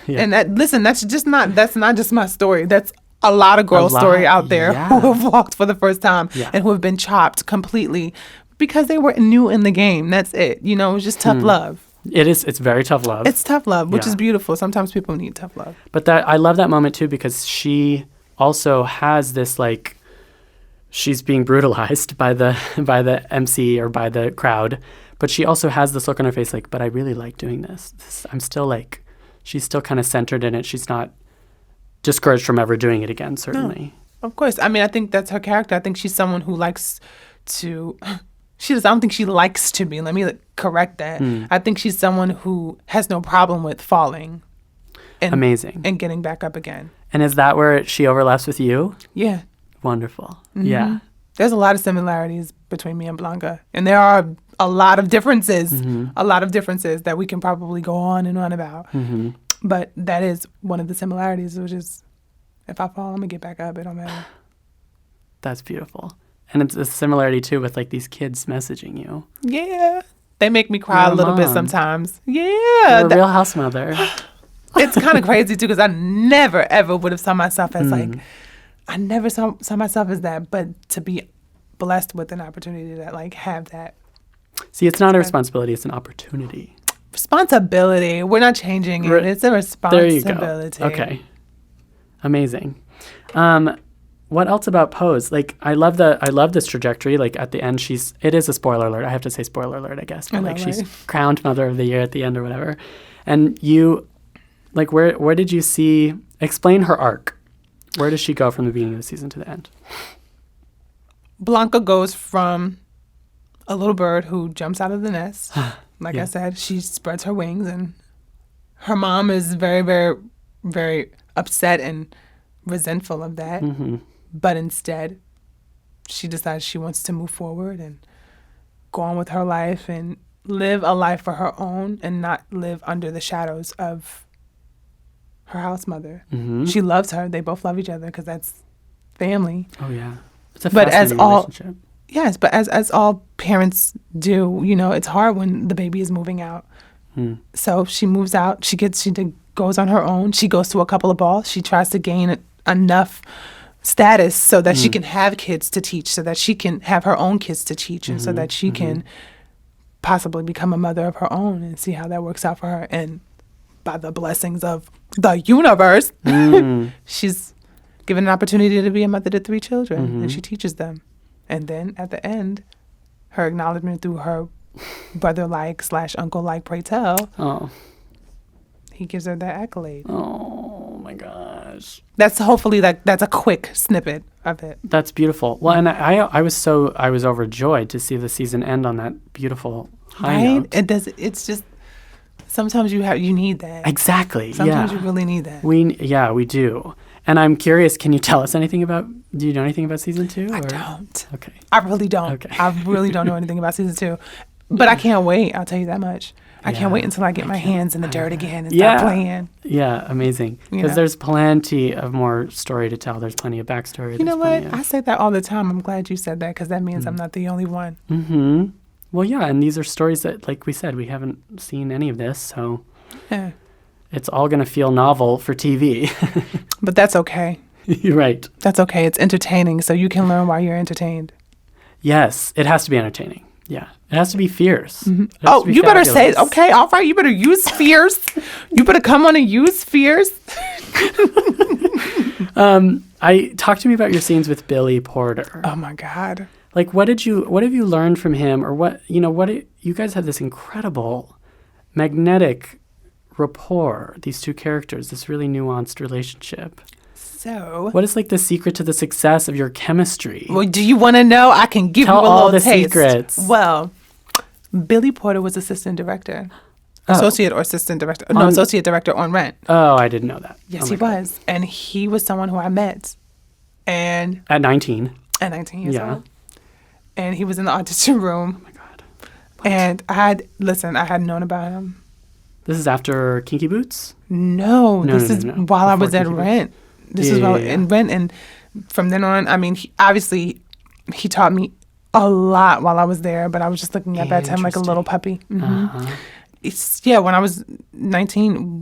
Yeah. And that's not just my story. That's a lot of girls' story out there who have walked for the first time and who have been chopped completely because they were new in the game. That's it. It was just tough love. It's very tough love. It's tough love, which is beautiful. Sometimes people need tough love. But I love that moment too, because she also has this like, she's being brutalized by the MC or by the crowd, but she also has this look on her face like, but I really like doing this. I'm still like, she's still kind of centered in it. She's not discouraged from ever doing it again, certainly. No, of course. I mean, I think that's her character. I think she's someone who likes to, I don't think she likes to be. Let me correct that. I think she's someone who has no problem with falling. Amazing. And getting back up again. And is that where she overlaps with you? Yeah. Wonderful. Yeah. There's a lot of similarities between me and Blanca. And there are a lot of differences, that we can probably go on and on about. But that is one of the similarities, which is if I fall, I'm going to get back up. It don't matter. That's beautiful. And it's a similarity, too, with like these kids messaging you. Yeah. They make me cry a little bit sometimes. Yeah. You're a real house mother. It's kind of crazy, too, because I never, ever would have saw myself as like, I never saw myself as that, but to be blessed with an opportunity to like have that. See, it's not a responsibility, it's an opportunity. Responsibility. We're not changing it. It's a responsibility. There you go. Okay. Amazing. What else about Pose? Like, I love this trajectory. Like at the end, it is a spoiler alert. I have to say spoiler alert, I guess. But like she's crowned Mother of the Year at the end or whatever. And you, like, where did you see? Explain her arc. Where does she go from the beginning of the season to the end? Blanca goes from a little bird who jumps out of the nest. Like I said, she spreads her wings, and her mom is very, very, very upset and resentful of that. But instead, she decides she wants to move forward and go on with her life and live a life for her own and not live under the shadows of her house mother. She loves her. They both love each other because that's family. Oh, yeah. It's a fascinating relationship. Yes, but as all parents do, it's hard when the baby is moving out. So she moves out. She goes on her own. She goes to a couple of balls. She tries to gain enough status so that she can have kids to teach, so that she can have her own kids to teach, and so that she can possibly become a mother of her own and see how that works out for her. And by the blessings of the universe, she's given an opportunity to be a mother to 3 children, and she teaches them. And then at the end, her acknowledgement through her brother-like / uncle-like pray tell, he gives her that accolade. Oh my gosh. That's hopefully that's a quick snippet of it. That's beautiful. Well, and I was overjoyed to see the season end on that beautiful high note. It's just sometimes you need that. Exactly. Sometimes you really need that. We do. And I'm curious, can you tell us anything do you know anything about season 2? I don't. Okay. I really don't. Okay. I really don't know anything about season 2. But I can't wait, I'll tell you that much. I can't wait until I get my hands in the dirt again and start playing. Yeah, amazing. Because there's plenty of more story to tell. There's plenty of backstory. You know what? I say that all the time. I'm glad you said that because that means I'm not the only one. Well, yeah, and these are stories that, like we said, we haven't seen any of this, so Yeah. it's all going to feel novel for TV. But that's okay. You're right. That's okay. It's entertaining, so you can learn while you're entertained. Yes, it has to be entertaining. Yeah, it has to be fierce. Mm-hmm. It has Oh, to be you better say, fabulous. okay, all right, you better use fierce. You better come on and use fierce. Talk to me about your scenes with Billy Porter. Oh my God. Like, what have you learned from him, or you guys have this incredible, magnetic rapport, these two characters, this really nuanced relationship. So, What is like the secret to the success of your chemistry? well, do you want to know? I can give Tell you a all little the taste. secrets. Well, Billy Porter was assistant director. Oh. Associate director on Rent. Oh, I didn't know that. Yes, Oh he my God. was. And he was someone who I met and At 19. at 19 years Yeah. old. And he was in the audition room. Oh my God. And I had known about him. This is after Kinky Boots? No, No, this no, is no, no. while I Before was at Kinky Boots. Rent. This Yeah, is while yeah, yeah. in Rent. And from then on, I mean, he taught me a lot while I was there, but I was just looking at that time like a little puppy. Uh-huh. When I was 19,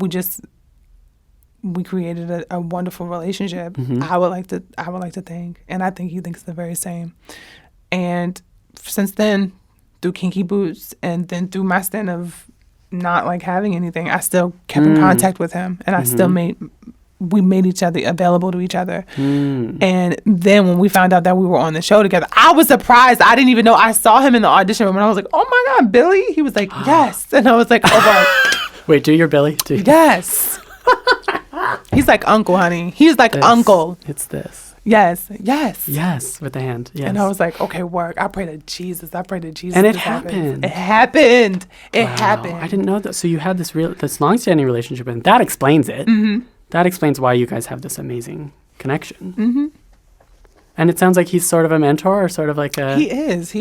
we created a wonderful relationship. Mm-hmm. I would like to think, and I think he thinks the very same. And since then, through Kinky Boots, and then through my stint of not like having anything, I still kept in contact with him, and I still we made each other available to each other. And then when we found out that we were on the show together, I was surprised. I didn't even know. I saw him in the audition room and I was like, oh my God, Billy? He was like, yes. And I was like, oh my. Wait, do your Billy? Do Yes. He's like uncle, honey. He's like this. uncle. It's this. Yes. Yes, with the hand. Yes. And I was like, okay, work. I pray to Jesus. And it this happens. happened. It happened. It Wow, happened. I didn't know that. So you had this long-standing relationship, and that explains it. Mm-hmm. That explains why you guys have this amazing connection. Mm-hmm. And it sounds like he's sort of a mentor, or sort of like a... He is,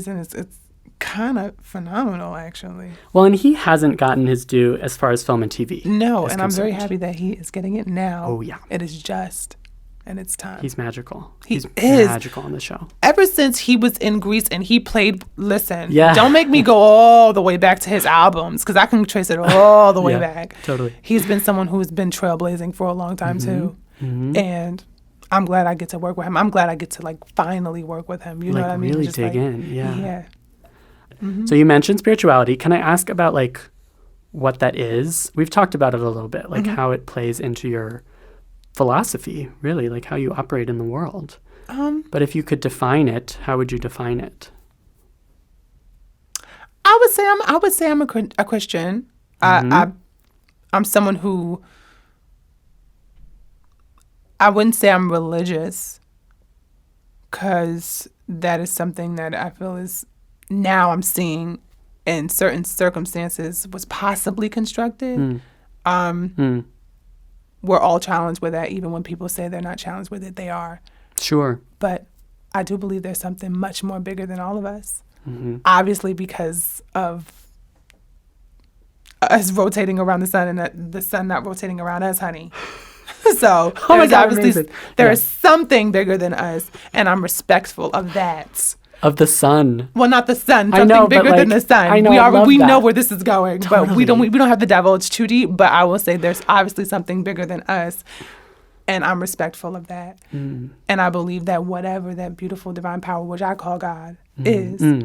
and it's kind of phenomenal, actually. Well, and he hasn't gotten his due as far as film and TV. No, is and I'm very concerned. happy that he is getting it now. Oh, yeah. It is just, and it's time. He's magical. He He's is. magical on the show. Ever since he was in Greece and he played, listen, Yeah. don't make me go all the way back to his albums, because I can trace it all the way Yeah, back. totally. He's been someone who's been trailblazing for a long time, too. And I'm glad I get to work with him. I'm glad I get to, like, finally work with him. You know Like, what I mean? really Just, dig like, in, yeah. Yeah. So you mentioned spirituality. Can I ask about, like, what that is? We've talked about it a little bit, like how it plays into your philosophy, really, like how you operate in the world. But if you could define it, how would you define it? I would say I'm a Christian. I'm someone who, I wouldn't say I'm religious, because that is something that I feel is, now I'm seeing in certain circumstances, was possibly constructed. We're all challenged with that, even when people say they're not challenged with it, they are. Sure. But I do believe there's something much more bigger than all of us. Obviously, because of us rotating around the sun, and the sun not rotating around us, honey. So there's obviously there is something bigger than us, and I'm respectful of that. Of the sun. Well, not the sun. I Something know, but, bigger than like, the sun. I know, I love we that. know where this is going, but we Totally. don't have the devil. It's too deep. But I will say there's obviously something bigger than us, and I'm respectful of that. And I believe that whatever that beautiful divine power, which I call God, is,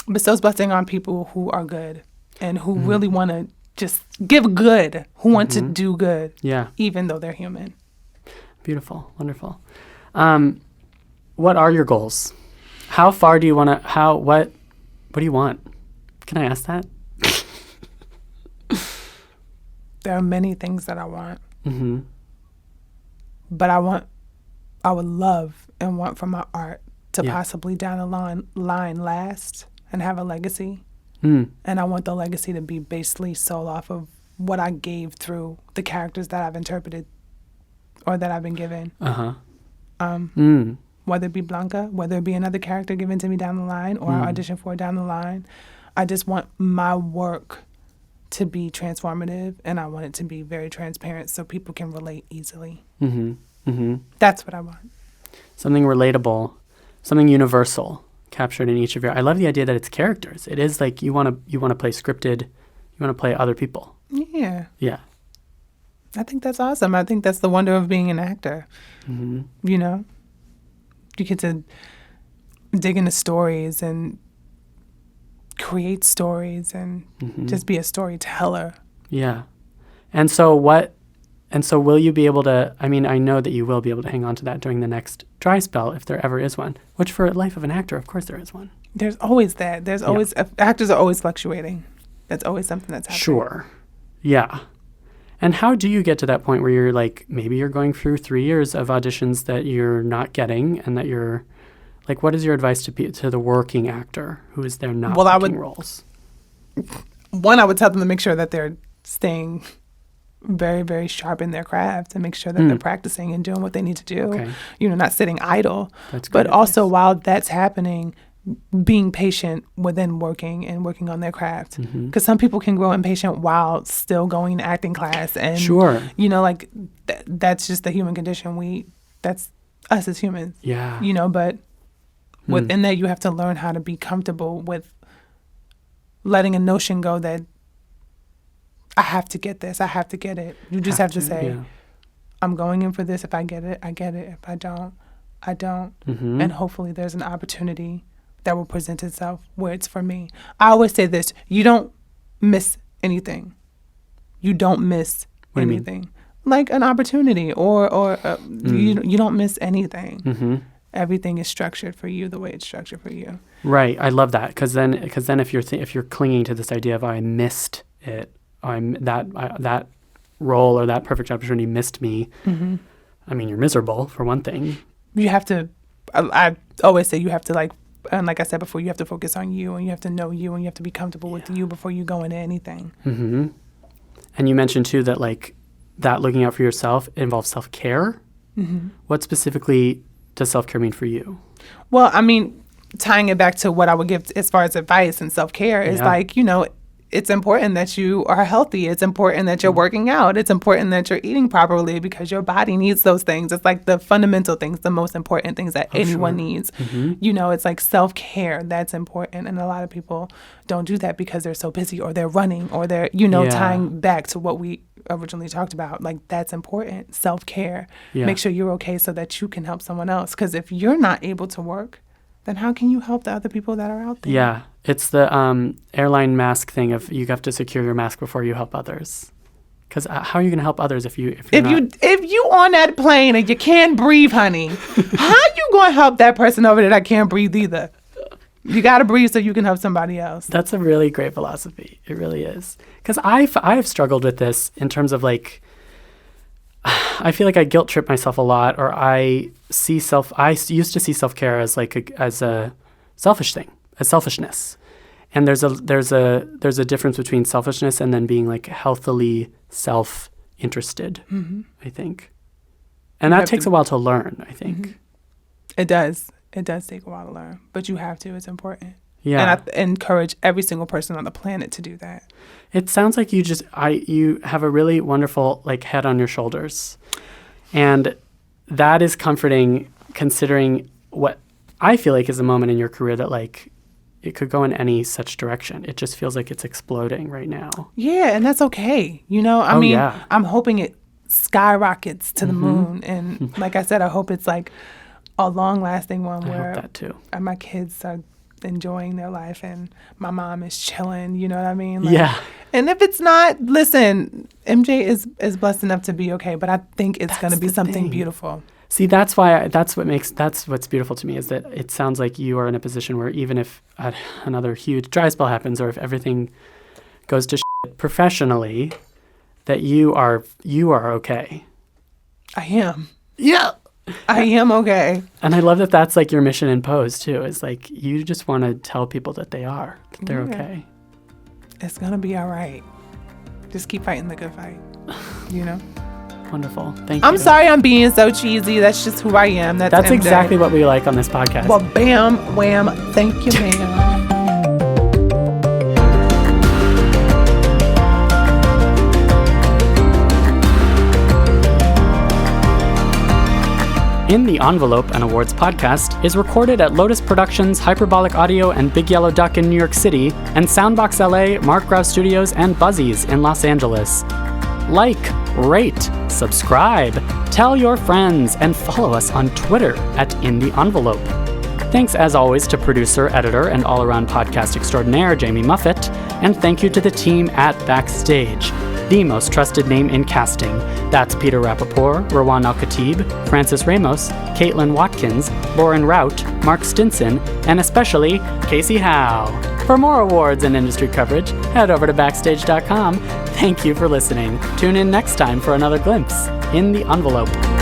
bestows blessing on people who are good and who really want to just give good, who want to do good, Yeah. even though they're human. Beautiful. Wonderful. What are your goals? How far do you want to, what do you want? Can I ask that? There are many things that I want. But I would love and want for my art to possibly down the line last and have a legacy. And I want the legacy to be basically sold off of what I gave through the characters that I've interpreted or that I've been given. Whether it be Blanca, whether it be another character given to me down the line or I audition for down the line. I just want my work to be transformative, and I want it to be very transparent so people can relate easily. That's what I want. Something relatable, something universal. captured in each of your. I love the idea that it's characters. It is like you want to play scripted. You want to play other people. Yeah. Yeah. I think that's awesome. I think that's the wonder of being an actor. Mm-hmm. You know, you get to dig into stories and create stories and just be a storyteller. Yeah. And so will you be able to, I mean, I know that you will be able to hang on to that during the next dry spell if there ever is one, which for life of an actor, of course there is one. There's always that. There's always, actors are always fluctuating. That's always something that's happening. Sure. Yeah. And how do you get to that point where you're like, maybe you're going through 3 years of auditions that you're not getting and that you're, like, what is your advice to the working actor who is there not taking roles? One, I would tell them to make sure that they're staying very, very sharp in their craft and make sure that they're practicing and doing what they need to do. Okay. You know, not sitting idle. That's but advice. Also, while that's happening, being patient within working on their craft. Because some people can grow impatient while still going to acting class. And, sure. You know, like, that's just the human condition. That's us as humans. Yeah. You know, but within that, you have to learn how to be comfortable with letting a notion go that I have to get this. I have to get it. You just have to say, I'm going in for this. If I get it, I get it. If I don't, I don't. And hopefully there's an opportunity that will present itself where it's for me. I always say this. You don't miss anything. You don't miss anything. Like an opportunity or you don't miss anything. Everything is structured for you the way it's structured for you. Right. I love that because then if you're clinging to this idea of I missed it, that role or that perfect opportunity missed me. I mean, you're miserable for one thing. You have to. I always say you have to and like I said before, you have to focus on you and you have to know you and you have to be comfortable with you before you go into anything. And you mentioned too that that looking out for yourself involves self-care. What specifically does self-care mean for you? Well, I mean, tying it back to what I would give as far as advice and self-care is it's important that you are healthy. It's important that you're working out. It's important that you're eating properly because your body needs those things. It's like the fundamental things, the most important things that anyone needs. You know, it's like self-care. That's important. And a lot of people don't do that because they're so busy or they're running or they're, tying back to what we originally talked about. Like, that's important. Self-care. Make sure you're okay so that you can help someone else. Because if you're not able to work, then how can you help the other people that are out there? Yeah. It's the airline mask thing of you have to secure your mask before you help others. Because how are you going to help others if you on that plane and you can't breathe, honey? How you going to help that person over there that can't breathe either? You got to breathe so you can help somebody else. That's a really great philosophy. It really is. Because I've struggled with this in terms of I feel like I guilt trip myself a lot, or I used to see self-care as as a selfish thing, as selfishness. And there's a difference between selfishness and then being healthily self-interested, I think. And that takes a while to learn, I think. It does. It does take a while to learn, but you have to. It's important. Yeah. And I encourage every single person on the planet to do that. It sounds like you have a really wonderful head on your shoulders. And that is comforting considering what I feel like is a moment in your career that it could go in any such direction. It just feels like it's exploding right now. Yeah, and that's okay. I mean, I'm hoping it skyrockets to the moon. And like I said, I hope it's a long-lasting one where I hope that too. My kids are enjoying their life and my mom is chilling, you know what I mean? Yeah. And if it's not, listen, MJ is blessed enough to be okay, but I think it's going to be something beautiful. See, that's what's beautiful to me is that it sounds like you are in a position where even if another huge dry spell happens or if everything goes to shit professionally, that you are okay. I am. Yeah. I am okay. And I love that that's your mission in Pose too. Is you just want to tell people that they're okay. It's gonna be all right. Just keep fighting the good fight. Wonderful. Thank you. I'm sorry I'm being so cheesy. That's just who I am. That's exactly what we like on this podcast. Well, bam, wham. Thank you, ma'am. In the Envelope, an awards podcast, is recorded at Lotus Productions, Hyperbolic Audio, and Big Yellow Duck in New York City, and Soundbox LA, Mark Grouse Studios, and Buzzies in Los Angeles. Like, rate, subscribe, tell your friends, and follow us on Twitter at In the Envelope. Thanks as always to producer, editor, and all-around podcast extraordinaire Jamie Muffett, and thank you to the team at Backstage, the most trusted name in casting. That's Peter Rappaport, Rawaan Alkhatib, Francis Ramos, Caitlin Watkins, Lauren Routt, Mark Stinson, and especially Kasey Howe. For more awards and industry coverage, head over to Backstage.com. Thank you for listening. Tune in next time for another glimpse in the Envelope.